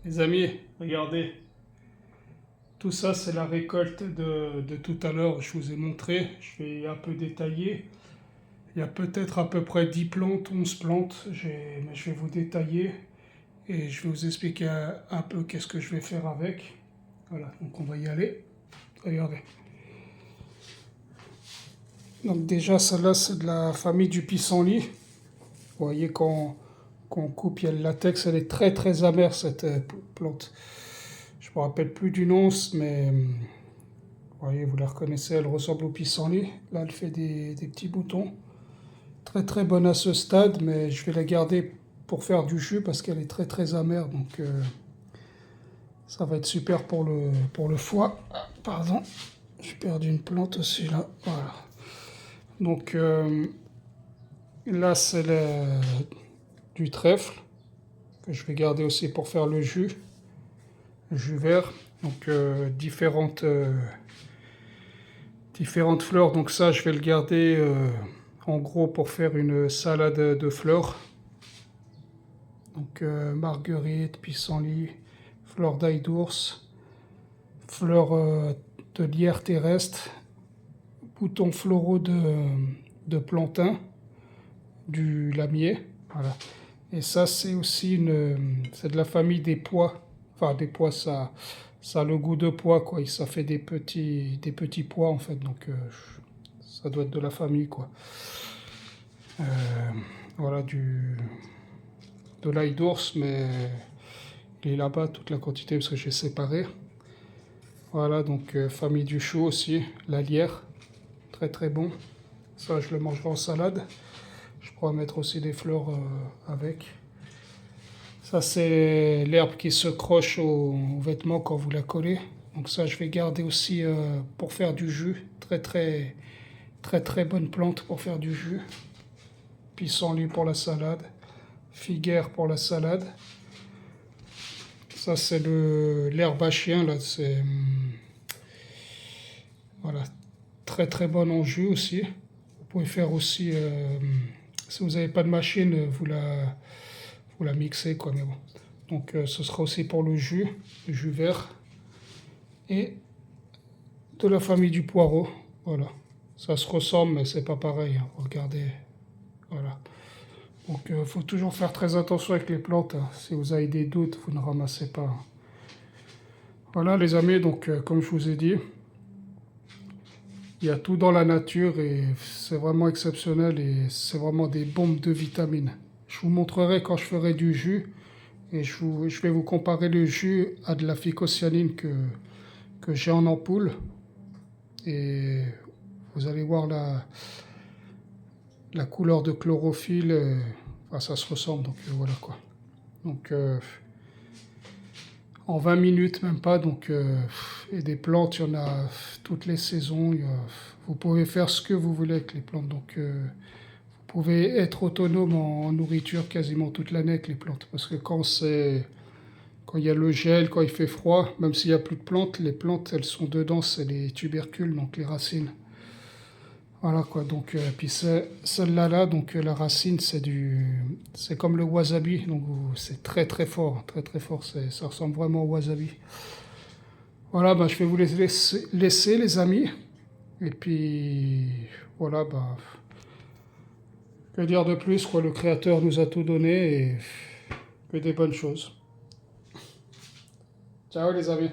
Les amis, regardez, tout ça c'est la récolte de tout à l'heure, je vous ai montré, je vais un peu détailler. Il y a peut-être à peu près 10 plantes, 11 plantes, mais je vais vous détailler et je vais vous expliquer un peu qu'est-ce que je vais faire avec. Voilà, donc on va y aller. Regardez. Donc déjà, celle-là c'est de la famille du pissenlit. Vous voyez qu'on coupe, il y a le latex, elle est très très amère cette plante. Je ne me rappelle plus du nom, mais vous voyez, vous la reconnaissez, elle ressemble au pissenlit. Là, elle fait des petits boutons. Très très bonne à ce stade, mais je vais la garder pour faire du jus parce qu'elle est très très amère. Donc ça va être super pour le foie. Ah, pardon, j'ai perdu une plante aussi là. Voilà. Donc là, c'est du trèfle que je vais garder aussi pour faire le jus vert. Donc différentes fleurs. Donc ça, je vais le garder en gros pour faire une salade de fleurs. Donc marguerite, pissenlit, fleurs d'ail d'ours, fleurs de lierre terrestre, boutons floraux de plantain, du lamier. Voilà. Et ça, c'est aussi c'est de la famille des pois. Enfin, des pois, ça a le goût de pois, quoi. Ça fait des petits pois, en fait. Donc, ça doit être de la famille, quoi. Euh, voilà, de l'ail d'ours, mais il est là-bas, toute la quantité, parce que j'ai séparé. Voilà, donc famille du chou aussi, la lierre, très très bon. Ça, je le mangerai en salade. Je pourrais mettre aussi des fleurs avec. Ça, c'est l'herbe qui se croche aux vêtements quand vous la collez. Donc ça, je vais garder aussi pour faire du jus. Très très très très bonne plante pour faire du jus. Pissenlit pour la salade. Figuière pour la salade. Ça, c'est l'herbe à chien, là. C'est voilà, très très bonne en jus aussi. Vous pouvez faire aussi, si vous n'avez pas de machine, vous la mixez, quoi. Mais bon. Donc ce sera aussi pour le jus vert. Et de la famille du poireau. Voilà. Ça se ressemble, mais c'est pas pareil, hein. Regardez. Voilà. Donc il faut toujours faire très attention avec les plantes, hein. Si vous avez des doutes, vous ne ramassez pas, hein. Voilà les amis, donc comme je vous ai dit, il y a tout dans la nature et c'est vraiment exceptionnel et c'est vraiment des bombes de vitamines. Je vous montrerai quand je ferai du jus et je vais vous comparer le jus à de la phycocyanine que j'ai en ampoule et vous allez voir la couleur de chlorophylle, enfin, ça se ressemble, donc voilà quoi. Donc en 20 minutes, même pas, donc et des plantes, il y en a toutes les saisons, vous pouvez faire ce que vous voulez avec les plantes, donc vous pouvez être autonome en nourriture quasiment toute l'année avec les plantes, parce que quand il y a le gel, quand il fait froid, même s'il n'y a plus de plantes, les plantes, elles sont dedans, c'est les tubercules, donc les racines. Voilà quoi, donc puis celle-là, donc la racine, c'est comme le wasabi, donc c'est très très fort, très très fort, ça ressemble vraiment au wasabi. Voilà, bah, je vais vous laisser les amis, et puis voilà, bah, que dire de plus, quoi, le Créateur nous a tout donné, et que des bonnes choses. Ciao les amis.